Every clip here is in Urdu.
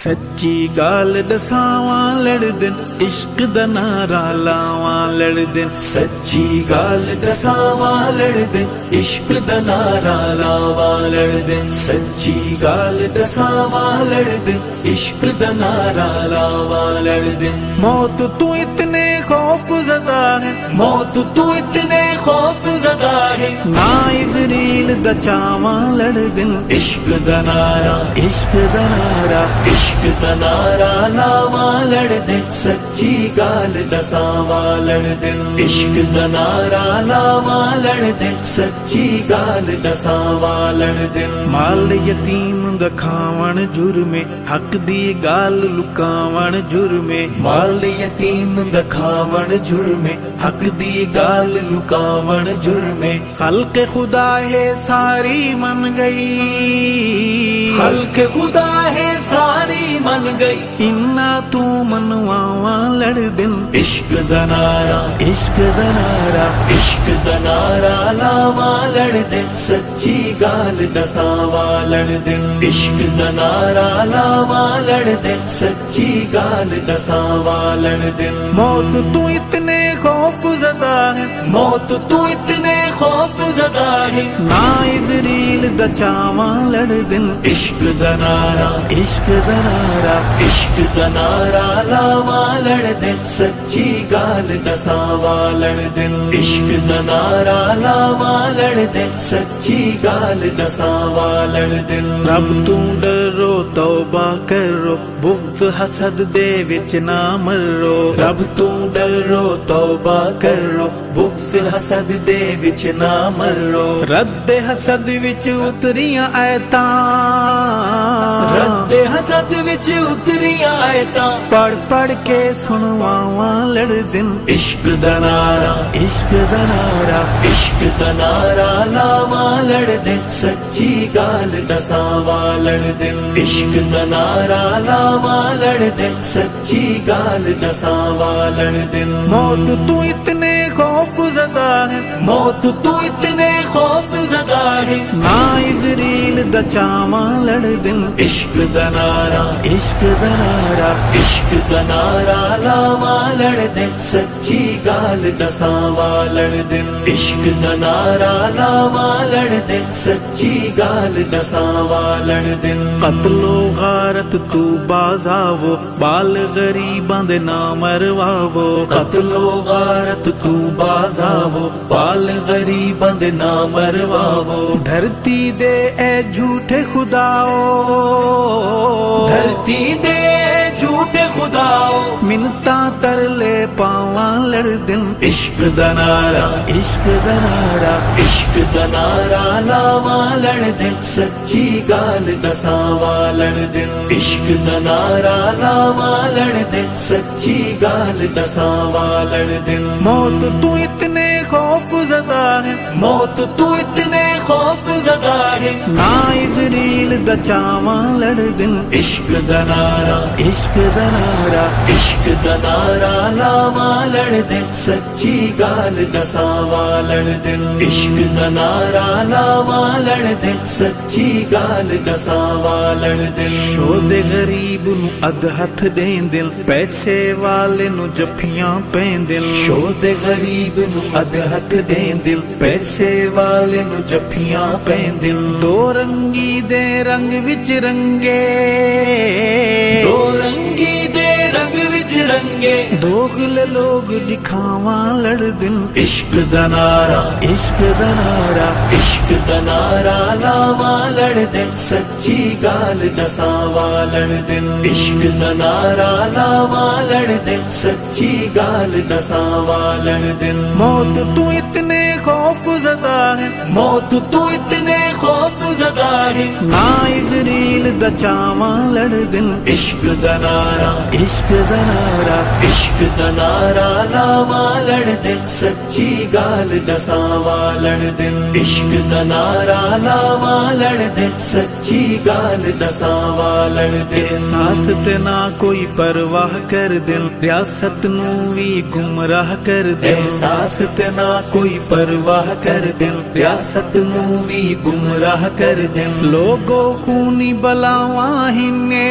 سچی گال دساواں لڑ دن عشق دا نعرہ لاواں لڑ دن سچی گال دساواں لڑ دن عشق دا نعرہ لاواں لڑ دن سچی گال دساواں لڑ دن عشق دا نعرہ لاواں لڑ دن موت تو اتنے خوف زدہ ہے موت تو اتنے خوف زدہ ہے نا عزریل دا چاواں لڑ دن عشق دا نعرہ عشق دا نعرہ عشق دا نعرہ لاواں لڑ دن سچی گال دساواں لڑ دن عشق دا نعرہ لاواں لڑ دن سچی گال دساواں لڑ دن مال یتیم دا کھاون جرمے حق دی گال لکاون جرمے مال یتیم دا کھاون جرمے حق دی گال لکاون جرمے خلق خدا ہے ساری من گئی خلق خدا ہے ساری من گئی انا تو منواواں لڑ دن عشق دا نعرہ عشق دا نعرہ عشق دا نعرہ لاواں لڑ دن سچی گال دساواں لڑ دن عشق دا نعرہ لاواں لڑ دن سچی گال دساواں لڑ دن موت تو اتنے خوف زدہ ہے موت تو اتنے خوف زدہ ہے نا عزریل دا چاواں لڑ دن عشق دا نعرہ عشق دا نعرہ عشق دا نعرہ لاواں لڑ دن سچی گال دساواں لڑ دن عشق دا نعرہ لاواں لڑ دن سچی گال دساواں لڑ دن رب تو ڈرو توبہ کرو بغض حسد دے وچ نہ مرو رب تو ڈرو توبہ کرو بغض حسد دے وچ نہ مرو رد حسد وچ اتریاں آیتاں رد حسد وچ اتریاں آیتاں پڑھ پڑھ کے سنواواں لڑ دن عشق دا نعرہ عشق دا نعرہ عشق دا نعرہ لاواں لڑ دن سچی گال دساواں لڑ دن عشق دا نعرہ لاواں لڑ دن سچی گال دساواں لڑ دن موت تو اتنے خوف زدہ ہے موت تو اتنے خوف زدہ ہے نا عزریل دا چاواں لڑ دن عشق دا نعرہ عشق دا نعرہ عشق دا نعرہ لاواں لڑ دن سچی گال دساواں لڑ دن عشق دا نعرہ لاواں لڑ دن سچی گال دساواں لڑ دن قتل و غارت تو بازاو بال غریباں دے نہ مرواو قتل و غارت تو بازاو بال غریباں دے نہ مرواو دھرتی دے اے جھوٹے خداؤ دھرتی دے اے جھوٹے خداؤ منتاں ترلے پاواں لڑ دن عشق دا نعرہ عشق دا نعرہ عشق دا نعرہ لاواں لڑ دن سچی گال دساواں لڑ دن عشق دا نعرہ لاواں لڑ دن سچی گال دساواں لڑ دن موت تو اتنے خوف زدہ ہے موت تو اتنے خوف زدہ ہے نا عزریل دا چاواں لڑ دن عشق دا نعرہ عشق دا نعرہ عشق دا نعرہ لاواں لڑ دن سچی گال دساواں لڑ دن عشق دا نعرہ لاواں لڑ دن سچی گال دساواں لڑ دن شود غریب نو اد ہتھ دین دل پیسے والے نو جفیاں پین دل شود غریب نو اد ہتھ دین دل پیسے والے نو جفیاں پین دل دو رنگی دے رنگ وچ رنگے دو رنگی دے رنگ وچ رنگے دوغل لوگ دکھاواں لڑ دن عشق دا نعرہ عشق دا نعرہ عشق دا نعرہ لاواں لڑ دن سچی گال دساواں لڑ دن عشق دا نعرہ لاواں لڑ دن سچی گال دساواں لڑ دن موت تو اتنے خوف زدہ ہے موت تو اتنے خوف زدہ ہے نا عزریل دا چاواں لڑ دن عشق دا نعرہ عشق دا نعرہ عشق دا نعرہ لاواں لڑ دن سچی گال دساواں لڑ دن عشق دا نعرہ لاواں لڑ دن سچی گال دساواں لڑ دن احساس تے نہ کوئی پرواہ کر دن ریاست نو وی گمراہ کر دن احساس تے نہ کوئی پرواہ کر دن ریاست نو وی گمراہ کر دن لوگو خونی بل ਬਲਾਵਾਂ ਹਿੰਨੇ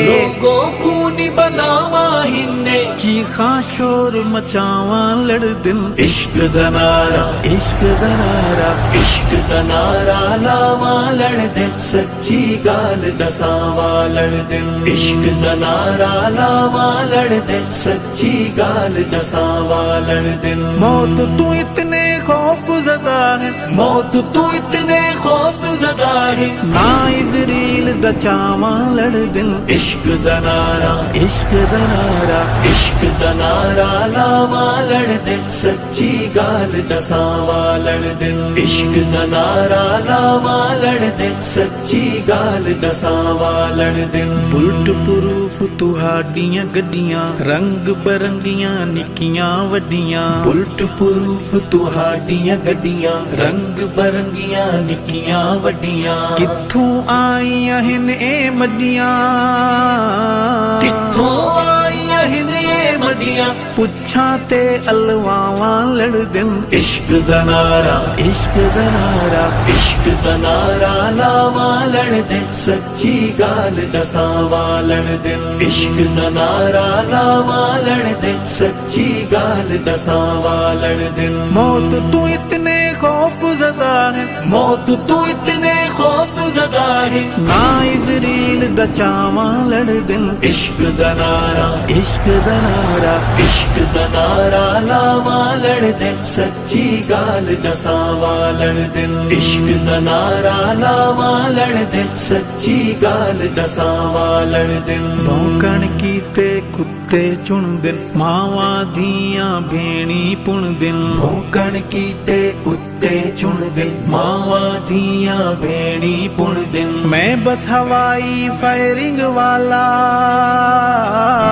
ਲੋਗੋ ਖੂਨੀ ਬਲਾਵਾਂ ਹਿੰਨੇ ਚੀਖਾਂ ਸ਼ੋਰ ਮਚਾਵਾਂ ਲੜਦੇ ਇਸ਼ਕ ਦਾ ਨਾਰਾ ਇਸ਼ਕ ਦਾ ਨਾਰਾ ਇਸ਼ਕ ਦਾ ਨਾਰਾ ਲਾਵਾਂ ਲੜਦੇ ਸੱਚੀ ਗੱਲ ਦਸਾਵਾਂ ਲੜਦੇ ਇਸ਼ਕ ਦਾ ਨਾਰਾ ਲਾਵਾਂ ਲੜਦੇ ਸੱਚੀ ਗੱਲ ਦਸਾਵਾਂ ਲੜਦੇ ਮੌਤ ਤੂੰ ਇਤਨੇ خوف زدہ ہے موت تو اتنے خوف زدہ ہے نا عزریل دا چاواں لڑ دن عشق دا نارا عشق دا نارا عشق دا نارا لاواں لڑ دن سچی گال دساواں لڑ دن عشق دا نارا لاواں لڑ دن سچی گال دساواں لڑ دن بلٹ پروف تہاڈیاں گڈیاں رنگ برنگیاں نکیاں وڈیاں بلٹ پروف تہاڈیاں گڈیاں رنگ برنگیاں نکیاں وڈیاں کتھوں آئیاں ہن اے مڈیاں کتھوں آئیاں ہن اے مڈیاں پچھاں تے الواواں لڑ دن عشق دا نارا عشق دا نارا عشق دا نارا لاواں لڑ دن سچی گال دساواں لڑ دن عشق دا نارا لاواں لڑ دن سچی گال دساواں لڑ دن موت تو اتنے خوف زدہ ہے موت تو اتنے خوف زدہ ہے نا عزریل دا چاواں لڑ دن عشق دا نارا عشق دا نارا عشق دا نارا لاواں لڑ دن سچی گال دساواں لڑ دن عشق دا نارا لاواں لڑ دن سچی گال دساواں لڑ دن بھونکن کیتے کتے چن دن ماواں دھیاں بھیڑی پن دن بھونکن کیتے کتے چن دن ماواں دھیاں بھیڑی پن دن میں بس ہوائی فائرنگ والا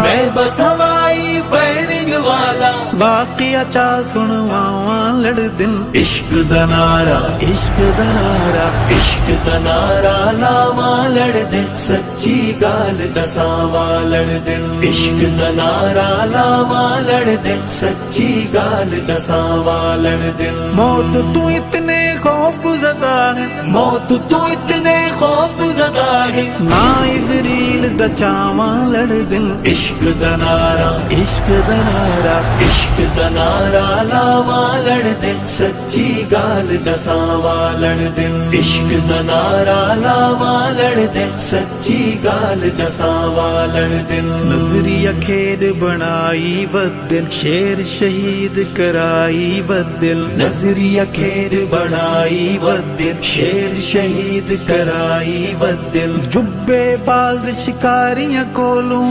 میں بس ہوائی فائرنگ والا واقعہ چا سنواواں لڑ دن عشق دا نارا عشق دا نارا عشق دا نارا لاواں لڑ دن سچی گال دساواں لڑ دن عشق دا نارا لاواں لڑ دن سچی گال دساواں لڑ دن موت تو اتنے خوف زدہ ہے موت تو اتنے خوف زدہ ہے نا عزریل دا چاواں لڑ دن عشق دا نارا عشق دا نارا عشق دا نارا لاواں لڑ دن سچی گال دساواں لڑ دن عشق دا نارا لاواں لڑ دن سچی گال دساواں لڑ دن نظریہ کھیڈ بنائی بدل شیر شہید کرائی بدل نظریہ کھیڈ بنائی بدل شیر شہید کرائی بدل جبے باز شکاریاں کولوں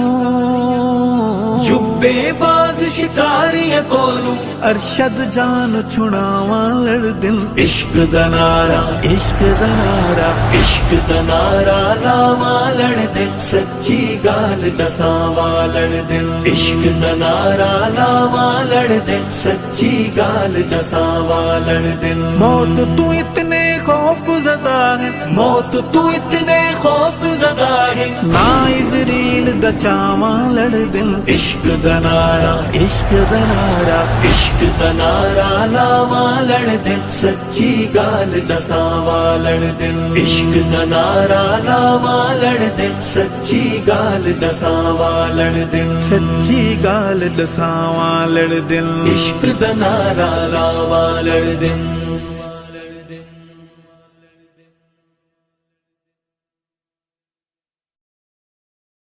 جبے باز شکاریاں کولوں ارشد جان چھڑاواں لڑ دن عشق دا نارا عشق دا نارا عشق دا نارا لاواں لڑ دن سچی گال دساواں لڑ دن عشق دا نارا لاواں لڑ دن سچی گال دساواں لڑ دن موت تو اتنے خوف زدہ ہے موت تو اتنے خوف زدہ ہے نا عزریل دا چاواں لڑ دن عشق دا نارا عشق دا نارا عشق دا نارا لاواں لڑ دن سچی گال دساواں لڑ دن عشق دا نارا لاواں لڑ دن سچی گال دساواں لڑ دن سچی گال دساواں لڑ دن عشق دا نارا لاواں لڑ دن